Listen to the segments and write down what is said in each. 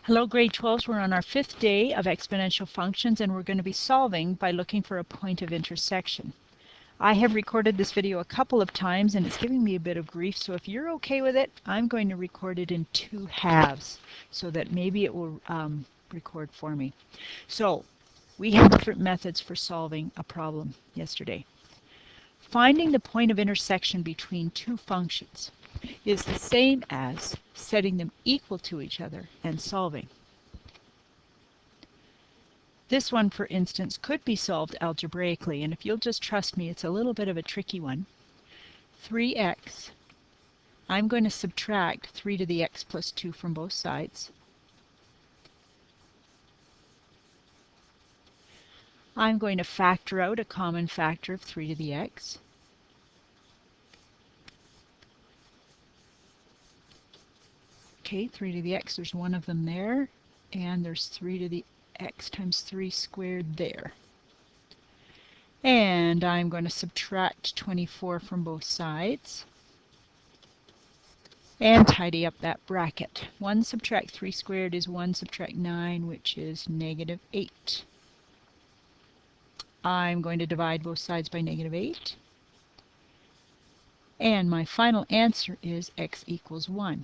Hello grade 12s, we're on our 5th day of exponential functions and we're going to be solving by looking for a point of intersection. I have recorded this video a couple of times and it's giving me a bit of grief, so if you're okay with it, I'm going to record it in 2 halves so that maybe it will record for me. So we have different methods for solving a problem yesterday. Finding the point of intersection between 2 functions is the same as setting them equal to each other and solving. This one, for instance, could be solved algebraically, and if you'll just trust me, it's a little bit of a tricky one. 3x, I'm going to subtract 3 to the x plus 2 from both sides. I'm going to factor out a common factor of 3 to the x. Okay, 3 to the x, there's one of them there, and there's 3 to the x times 3 squared there. And I'm going to subtract 24 from both sides and tidy up that bracket. 1 subtract 3 squared is 1 subtract 9, which is negative 8. I'm going to divide both sides by negative 8. And my final answer is x equals 1.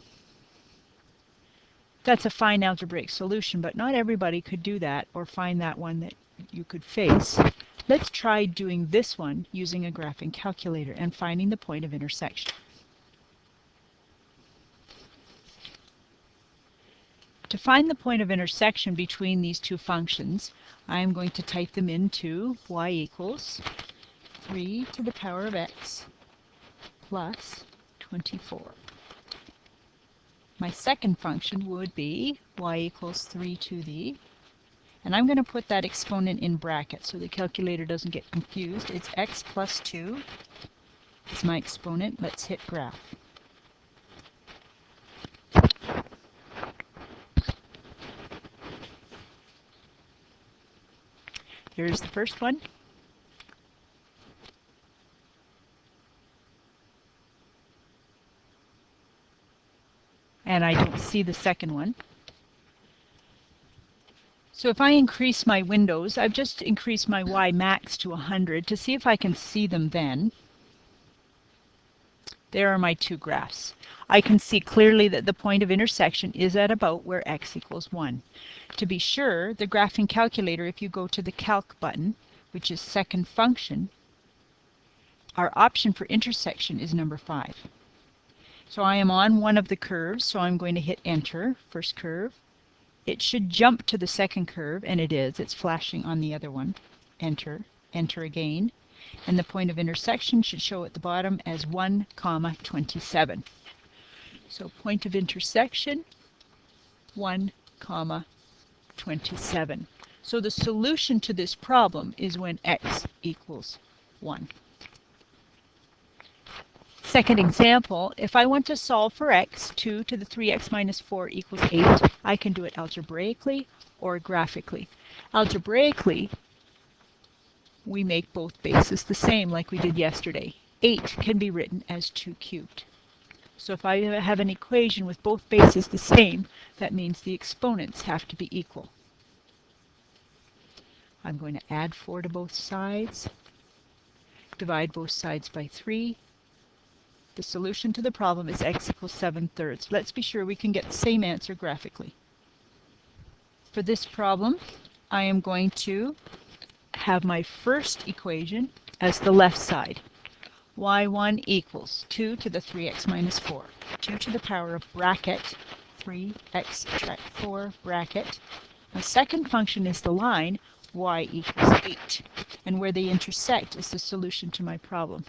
That's a fine algebraic solution, but not everybody could do that or find that one that you could face. Let's try doing this one using a graphing calculator and finding the point of intersection. To find the point of intersection between these 2 functions, I'm going to type them into y equals 3 to the power of x plus 24. My second function would be y equals 3 to the, and I'm going to put that exponent in brackets so the calculator doesn't get confused. It's x plus 2 is my exponent. Let's hit graph. Here's the first one. And I don't see the second one. So if I increase my windows, I've just increased my y max to 100 to see if I can see them then. There are my 2 graphs. I can see clearly that the point of intersection is at about where x equals 1. To be sure, the graphing calculator, if you go to the calc button, which is second function, our option for intersection is number 5. So I am on one of the curves, so I'm going to hit enter, first curve. It should jump to the second curve, and it is. It's flashing on the other one. Enter, enter again. And the point of intersection should show at the bottom as 1, 27. So point of intersection, 1, 27. So the solution to this problem is when x equals 1. Second example, if I want to solve for x, 2 to the 3x minus 4 equals 8, I can do it algebraically or graphically. Algebraically, we make both bases the same like we did yesterday. 8 can be written as 2 cubed. So if I have an equation with both bases the same, that means the exponents have to be equal. I'm going to add 4 to both sides, divide both sides by 3. The solution to the problem is x equals 7/3. Let's be sure we can get the same answer graphically. For this problem, I am going to have my first equation as the left side. y1 equals 2 to the 3x minus 4. 2 to the power of bracket 3x subtract 4 bracket. My second function is the line y equals 8. And where they intersect is the solution to my problem.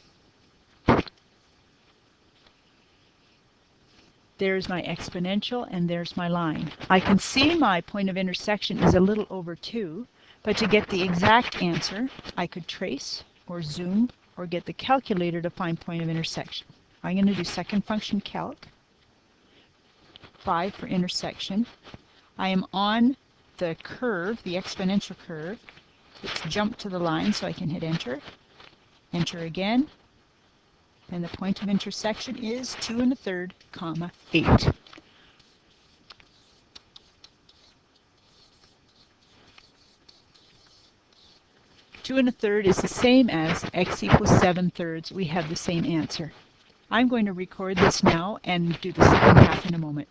There's my exponential, and there's my line. I can see my point of intersection is a little over 2, but to get the exact answer, I could trace or zoom or get the calculator to find point of intersection. I'm going to do second function calc, 5 for intersection. I am on the curve, the exponential curve. Let's jump to the line so I can hit enter. Enter again. And the point of intersection is 2 1/3, 8. 2 1/3 is the same as x equals 7/3. We have the same answer. I'm going to record this now and do the second half in a moment.